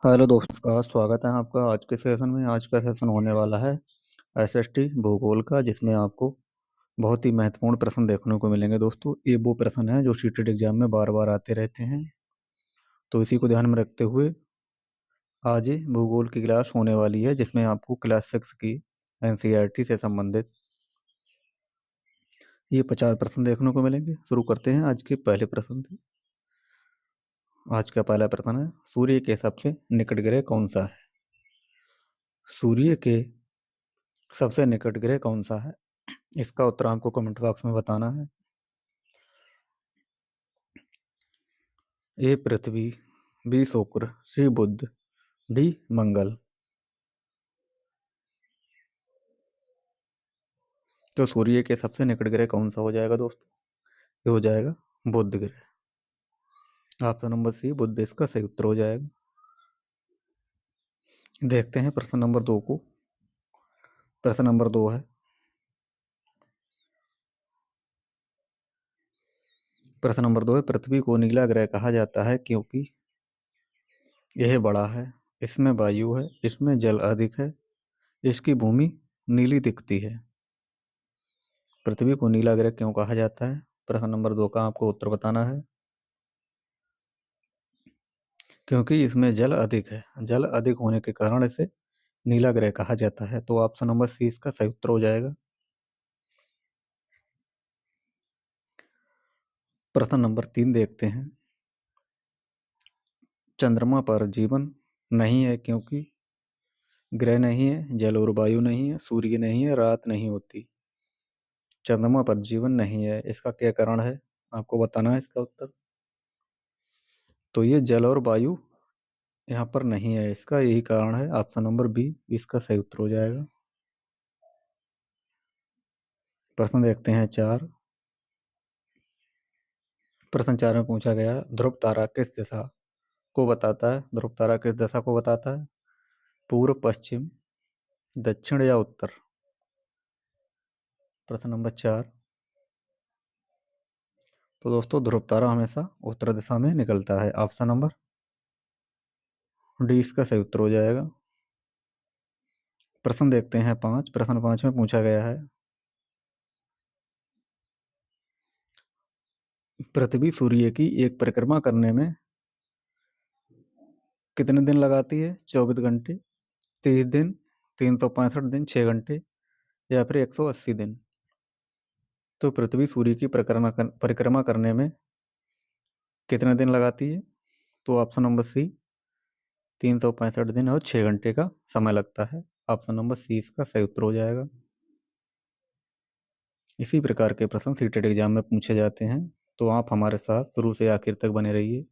Hello दोस्त का स्वागत है आपका आज के सेशन में। आज का सेशन होने वाला है एसएसटी भूगोल का, जिसमें आपको बहुत ही महत्वपूर्ण प्रश्न देखने को मिलेंगे। दोस्तों, ये वो प्रश्न है जो सीटेट एग्जाम में बार बार आते रहते हैं, तो इसी को ध्यान में रखते हुए आज ये भूगोल की क्लास होने वाली है, जिसमें आपको क्लास 6 की एनसीईआरटी से संबंधित ये 50 प्रश्न देखने को मिलेंगे। शुरू करते हैं आज के पहले प्रश्न से। आज का पहला प्रश्न है, सूर्य के सबसे निकट ग्रह कौन सा है? सूर्य के सबसे निकट ग्रह कौन सा है? इसका उत्तर आपको कमेंट बॉक्स में बताना है। ए पृथ्वी, बी शुक्र, सी बुध, डी मंगल। तो सूर्य के सबसे निकट ग्रह कौन सा हो जाएगा दोस्तों? ये हो जाएगा बुध ग्रह। ऑप्शन नंबर सी बुध इसका सही उत्तर हो जाएगा। देखते हैं प्रश्न नंबर 2 को। प्रश्न नंबर 2 है, प्रश्न नंबर 2 है, पृथ्वी को नीला ग्रह कहा जाता है क्योंकि यह बड़ा है, इसमें वायु है, इसमें जल अधिक है, इसकी भूमि नीली दिखती है। पृथ्वी को नीला ग्रह क्यों कहा जाता है? प्रश्न नंबर 2 का आपको उत्तर बताना है। क्योंकि इसमें जल अधिक है, जल अधिक होने के कारण इसे नीला ग्रह कहा जाता है। तो ऑप्शन नंबर सी इसका सही उत्तर हो जाएगा। प्रश्न नंबर 3 देखते हैं, चंद्रमा पर जीवन नहीं है क्योंकि ग्रह नहीं है, जल और वायु नहीं है, सूर्य नहीं है, रात नहीं होती। चंद्रमा पर जीवन नहीं है, इसका क्या कारण है? आपको बताना है इसका उत्तर। तो ये जल और वायु यहाँ पर नहीं है, इसका यही कारण है। ऑप्शन नंबर बी इसका सही उत्तर हो जाएगा। प्रश्न देखते हैं 4। प्रश्न 4 में पूछा गया, ध्रुव तारा किस दिशा को बताता है? ध्रुव तारा किस दिशा को बताता है? पूर्व, पश्चिम, दक्षिण या उत्तर? प्रश्न नंबर 4। तो दोस्तों, ध्रुव तारा हमेशा उत्तर दिशा में निकलता है। ऑप्शन नंबर डी इसका सही उत्तर हो जाएगा। प्रश्न देखते हैं 5। प्रश्न 5 में पूछा गया है, पृथ्वी सूर्य की एक परिक्रमा करने में कितने दिन लगाती है? 24 घंटे, 30 दिन, 365 दिन, 6 घंटे या फिर 180 दिन? तो पृथ्वी सूर्य की परिक्रमा करने में कितने दिन लगाती है? तो ऑप्शन नंबर सी 365 दिन और 6 घंटे का समय लगता है। ऑप्शन नंबर सी इसका सही उत्तर हो जाएगा। इसी प्रकार के प्रश्न सीटेट एग्जाम में पूछे जाते हैं, तो आप हमारे साथ शुरू से आखिर तक बने रहिए।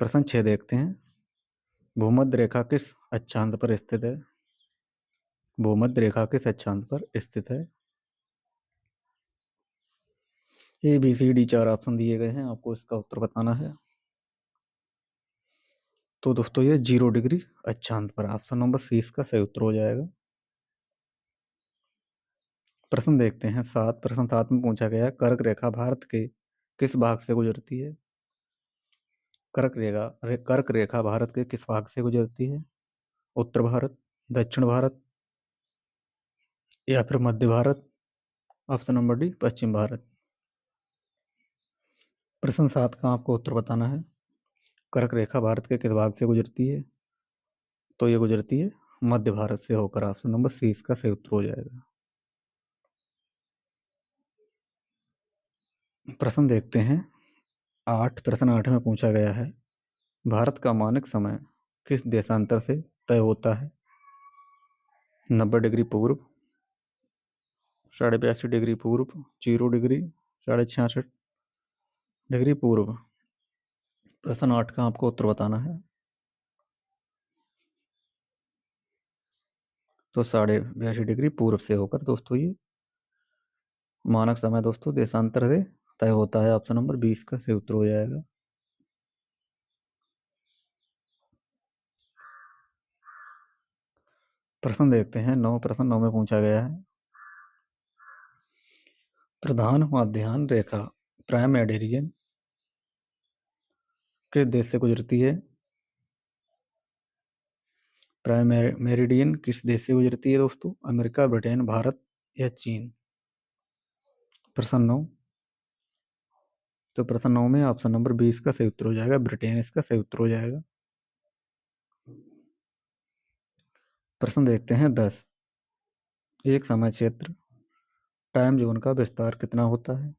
प्रश्न 6 देखते हैं, भूमध्य रेखा किस अक्षांश पर स्थित है? भूमध्य रेखा किस अक्षांश पर स्थित है? A B C D 4 option दिए गए हैं, आपको इसका उत्तर बताना है। तो दोस्तों, ये 0 डिग्री अक्षांश पर। ऑप्शन नंबर सी इसका सही उत्तर हो जाएगा। प्रश्न देखते हैं 7। प्रश्न 7 में पूछा गया, कर्क रेखा भारत के किस भाग से गुजरती है? कर्क रेखा भारत के किस भाग से गुजरती है? उत्तर भारत, दक्षिण भारत या फिर मध्य भारत? ऑप्शन नंबर डी पश्चिम भारत। प्रश्न 7 का आपको उत्तर बताना है। कर्क रेखा भारत के किस भाग से गुजरती है? तो ये गुजरती है मध्य भारत से होकर। ऑप्शन नंबर सी इसका सही उत्तर हो जाएगा। प्रश्न देखते हैं 8। प्रश्न 8 में पूछा गया है, भारत का मानक समय किस देशांतर से तय होता है? 90 डिग्री पूर्व, 82.5 डिग्री पूर्व, 0 डिग्री, 66.5 डिग्री पूर्व? प्रश्न 8 का आपको उत्तर बताना है। तो 82.5 डिग्री पूर्व से होकर दोस्तों ये मानक समय दोस्तों देशांतर से तय होता है। ऑप्शन नंबर 20 का सही उत्तर हो जाएगा। प्रश्न देखते हैं 9। प्रश्न 9 में पूछा गया है, प्रधान मध्याह्न रेखा प्राइम मेडिरियन किस देश से गुजरती है? प्राइम मेरिडियन किस देश से गुजरती है दोस्तों? अमेरिका, ब्रिटेन, भारत या चीन? प्रश्न 9। तो प्रश्न 9 में ऑप्शन नंबर 20 का सही उत्तर हो जाएगा, ब्रिटेन इसका सही उत्तर हो जाएगा। प्रश्न देखते हैं 10। एक समय क्षेत्र टाइम जोन का विस्तार कितना होता है?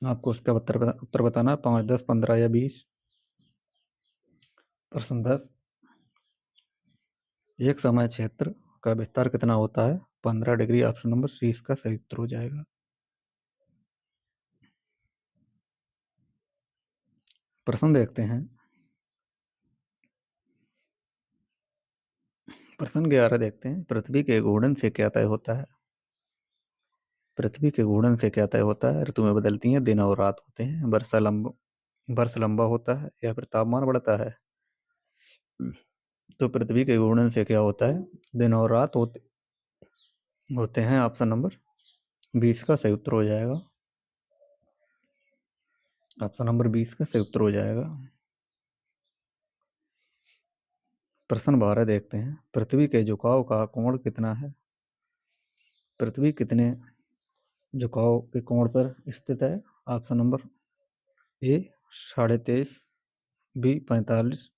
आपको उसका उत्तर बताना है, 5, 10, 15 या 20। प्रश्न 10। एक समय क्षेत्र का विस्तार कितना होता है? 15 डिग्री। ऑप्शन नंबर सी इसका सही उत्तर हो जाएगा। प्रश्न देखते हैं। प्रश्न 11 देखते हैं। पृथ्वी के घूर्णन से क्या तय होता है? पृथ्वी के घूर्णन से क्या तय होता है? ऋतुएं बदलती हैं, दिन और रात होते हैं, वर्ष लंबा होता है या फिर तापमान बढ़ता है? तो पृथ्वी के घूर्णन से क्या होता है? दिन और रात होते हैं। ऑप्शन नंबर 20 का सही उत्तर हो जाएगा। ऑप्शन नंबर 20 का सही उत्तर हो जाएगा। प्रश्न 12 देखते हैं। पृथ्वी के झुकाव का कोण कितना है? पृथ्वी कितने झुकाव के कोण पर स्थित है? Option number A 23.5, B 45,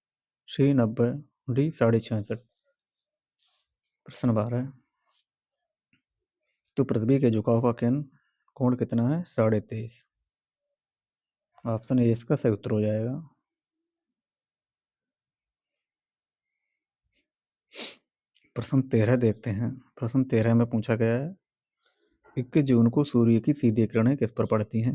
C 90, D 66.5। प्रश्न 12। तो पृथ्वी के झुकाव का कोण कितना है? 23.5। ऑप्शन ए इसका सही उत्तर हो जाएगा। प्रश्न 13 देखते हैं। प्रश्न 13 में पूछा गया है 21 जून को सूर्य की सीधी किरणें किस पर पड़ती हैं?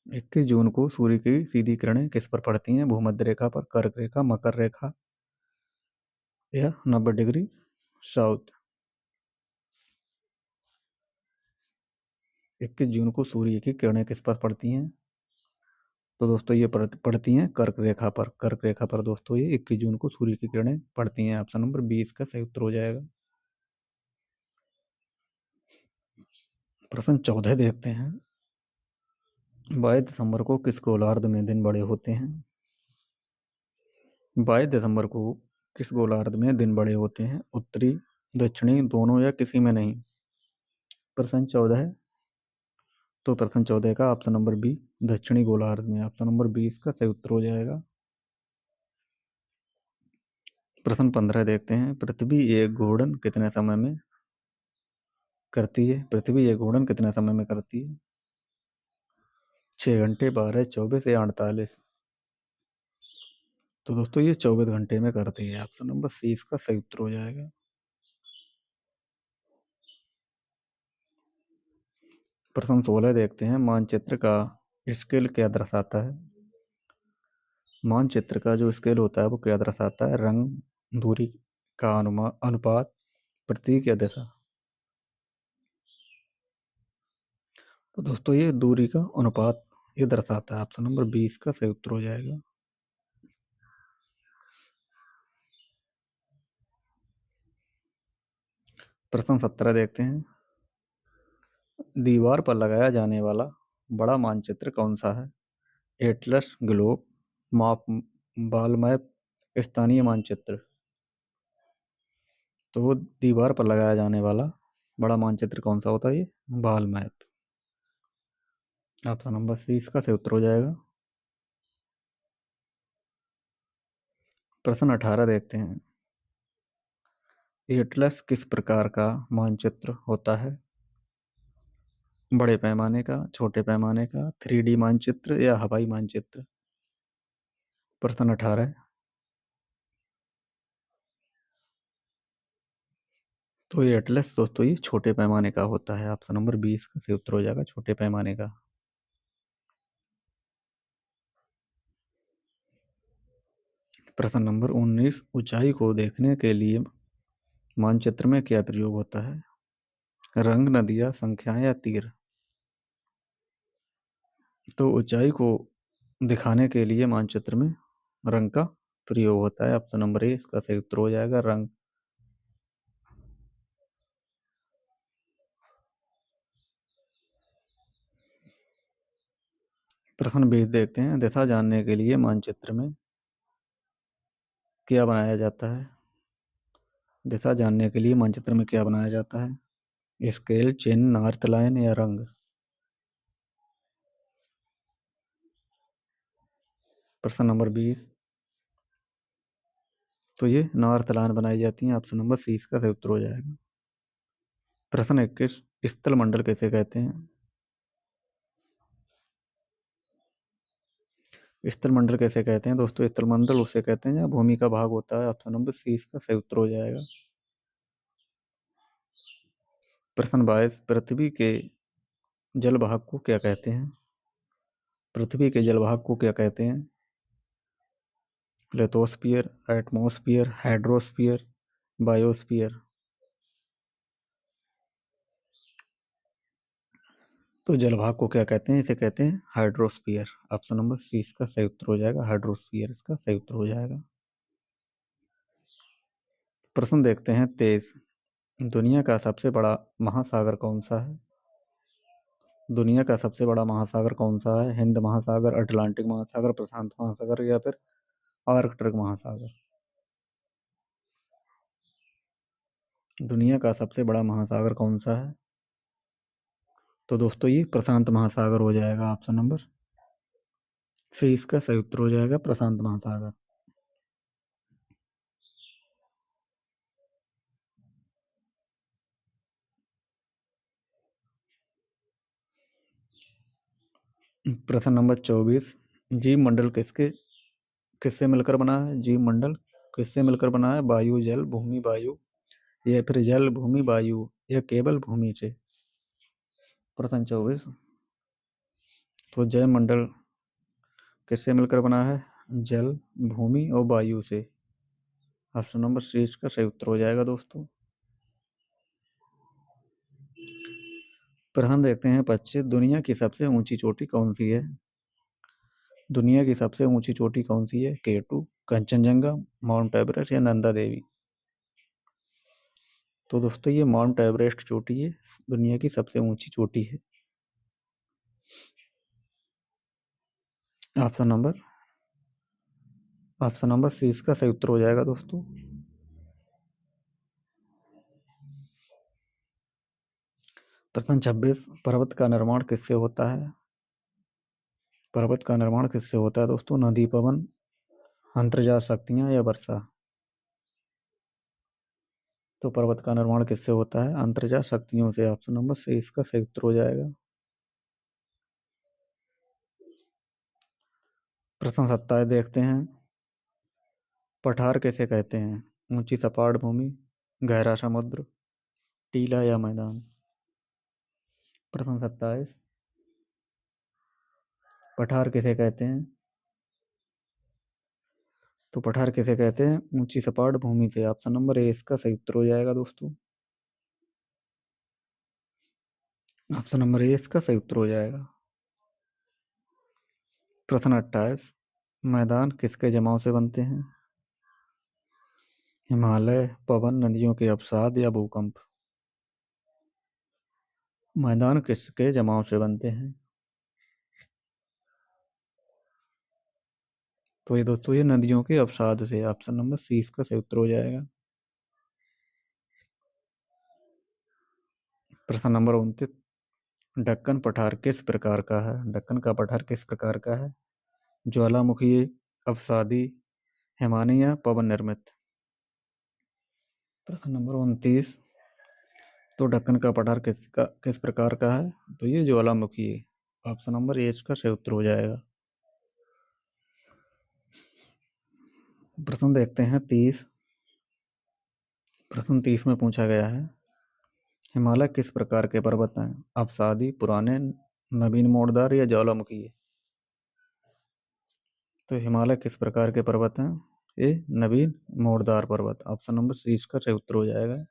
21 जून को सूर्य की सीधी किरणें किस पर पड़ती हैं? भूमध्य रेखा पर, कर्क रेखा, मकर रेखा या 90 डिग्री साउथ? 21 जून को सूर्य की किरणें किस पर पड़ती हैं? तो दोस्तों ये पड़ती हैं कर्क रेखा पर। कर्क रेखा पर दोस्तों ये 21 जून को सूर्य की किरणें पड़ती हैं। ऑप्शन नंबर 20 का सही उत्तर हो जाएगा। प्रश्न 14 देखते हैं। 22 दिसंबर को किस गोलार्ध में दिन बड़े होते हैं? 22 दिसंबर को किस गोलार्ध में दिन बड़े होते हैं? उत्तरी, दक्षिणी, दोनों या किसी में नहीं? प्रश्न 14 है। तो प्रश्न 14 का ऑप्शन नंबर बी दक्षिणी गोलार्ध में। ऑप्शन नंबर 20 का सही उत्तर हो जाएगा। प्रश्न 15 देखते हैं। पृथ्वी एक घूर्णन कितने समय में करती है? पृथ्वी एक घूर्णन कितने समय में करती है? 6 घंटे, 12, 24 या 48? तो दोस्तों ये 24 घंटे में करती है। ऑप्शन नंबर सी इसका सही उत्तर हो जाएगा। प्रश्न 16 देखते हैं। मानचित्र का स्केल क्या दर्शाता है? मानचित्र का जो स्केल होता है वो क्या दर्शाता है? रंग, दूरी का अनुपात, प्रतीक या दिशा? तो दोस्तों ये दूरी का अनुपात ये दर्शाता है। ऑप्शन नंबर 20 का सही उत्तर हो जाएगा। प्रश्न 17 देखते हैं। दीवार पर लगाया जाने वाला बड़ा मानचित्र कौन सा है? एटलस, ग्लोब, माप, बाल मैप, स्थानीय मानचित्र? तो दीवार पर लगाया जाने वाला बड़ा मानचित्र कौन सा होता है? ये बाल मैप। ऑप्शन नंबर सी इसका सही उत्तर हो जाएगा। प्रश्न 18 देखते हैं। एटलस किस प्रकार का मानचित्र होता है? बड़े पैमाने का, छोटे पैमाने का, 3D मानचित्र या हवाई मानचित्र? प्रश्न 18। तो ये एटलस दोस्तों ये छोटे पैमाने का होता है। ऑप्शन नंबर 20 का सही उत्तर हो जाएगा, छोटे पैमाने का। प्रश्न नंबर 19। ऊंचाई को देखने के लिए मानचित्र में क्या प्रयोग होता है? रंग, नदियां, संख्याएं या तीर? तो ऊंचाई को दिखाने के लिए मानचित्र में रंग का प्रयोग होता है। ऑप्शन नंबर ए इसका सही उत्तर हो जाएगा, रंग। प्रश्न 20 देखते हैं। दिशा जानने के लिए मानचित्र में क्या बनाया जाता है? दिशा जानने के लिए मानचित्र में क्या बनाया जाता है? स्केल, चिन्ह, नॉर्थ लाइन या रंग? प्रश्न नंबर 20। तो ये नॉर्थ लाइन बनाई जाती है। ऑप्शन नंबर सी इसका सही उत्तर हो जाएगा। प्रश्न 21। स्थल मंडल कैसे कहते हैं? स्थल मंडल कैसे कहते हैं दोस्तों? स्थल मंडल उसे कहते हैं जहाँ भूमि का भाग होता है। ऑप्शन नंबर सी इसका सही उत्तर हो जाएगा। प्रश्न 22। पृथ्वी के जल भाग को क्या कहते हैं? पृथ्वी के जल भाग को क्या कहते हैं? Lithosphere, atmosphere, hydrosphere, biosphere? तो जल भाग को क्या कहते हैं? इसे कहते हैं हाइड्रोस्फीयर। ऑप्शन नंबर सी इसका सही उत्तर हो जाएगा। हाइड्रोस्फीयर इसका सही उत्तर हो जाएगा। प्रश्न देखते हैं 23। दुनिया का सबसे बड़ा महासागर कौन सा है? दुनिया का सबसे बड़ा महासागर कौन सा है? हिंद महासागर, अटलांटिक महासागर, प्रशांत महासागर या फिर आर्कटिक महासागर? दुनिया का सबसे बड़ा महासागर कौन सा है? तो दोस्तों ये प्रशांत महासागर हो जाएगा। ऑप्शन नंबर सी इसका सही उत्तर हो जाएगा, प्रशांत महासागर। प्रश्न नंबर 24। जीव मंडल किससे मिलकर बना है? जीव मंडल किससे मिलकर बना है? वायु, जल, भूमि, वायु या फिर जल, भूमि, वायु या केवल भूमि से? प्रश्न 24। तो जय मंडल किससे मिलकर बना है? जल, भूमि और वायु से। ऑप्शन नंबर सी इसका सही उत्तर हो जाएगा दोस्तों। प्रश्न देखते हैं 25। दुनिया की सबसे ऊंची चोटी कौन सी है? दुनिया की सबसे ऊंची चोटी कौन सी है? K2, कंचनजंगा, माउंट एवरेस्ट या नंदा देवी? तो दोस्तों ये माउंट एवरेस्ट चोटी है, दुनिया की सबसे ऊंची चोटी है। ऑप्शन नंबर सी इसका सही उत्तर हो जाएगा दोस्तों। प्रश्न 26। पर्वत का निर्माण किससे होता है? पर्वत का निर्माण किससे होता है दोस्तों? नदी, पवन, अंतर्जाल शक्तियां या वर्षा? तो पर्वत का निर्माण किससे होता है? अंतर्जाल शक्तियों से। ऑप्शन नंबर सी इसका सही उत्तर हो जाएगा। प्रश्न 27 देखते हैं। पठार किसे कहते हैं? ऊंची सपाट भूमि, गहरा समुद्र, टीला या मैदान? प्रश्न 27। पठार किसे कहते हैं? तो पठार किसे कहते हैं? ऊंची सपाट भूमि से। ऑप्शन नंबर ए इसका सही उत्तर हो जाएगा दोस्तों। ऑप्शन नंबर ए इसका सही उत्तर हो जाएगा। प्रश्न 28। मैदान किसके जमाव से बनते हैं? हिमालय, पवन, नदियों के अवसाद या भूकंप? मैदान किसके जमाव से बनते हैं? तो ये दोस्तों ये नदियों के अवसाद से। ऑप्शन नंबर सी इसका सही उत्तर हो जाएगा। प्रश्न नंबर 29। दक्कन पठार किस प्रकार का है? दक्कन का पठार किस प्रकार का है? ज्वालामुखी, अवसादी, हिमानी या पवन निर्मित? प्रश्न नंबर 29। तो दक्कन का पठार किस प्रकार का है? तो ये ज्वालामुखी है। ऑप्शन नंबर ए इसका सही उत्तर हो जाएगा। प्रश्न देखते हैं 30। प्रश्न 30 में पूछा गया है हिमालय किस प्रकार के पर्वत हैं? अवसादी, पुराने, नवीन मोड़दार या ज्वालामुखी? तो हिमालय किस प्रकार के पर्वत हैं? ये नवीन मोड़दार पर्वत। ऑप्शन नंबर सी इसका सही उत्तर हो जाएगा।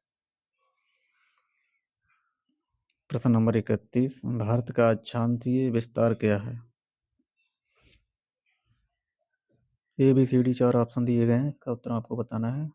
प्रश्न नंबर 31। भारत का अक्षांशीय विस्तार क्या है? A B C D 4 option दिए गए हैं, इसका उत्तर आपको बताना है।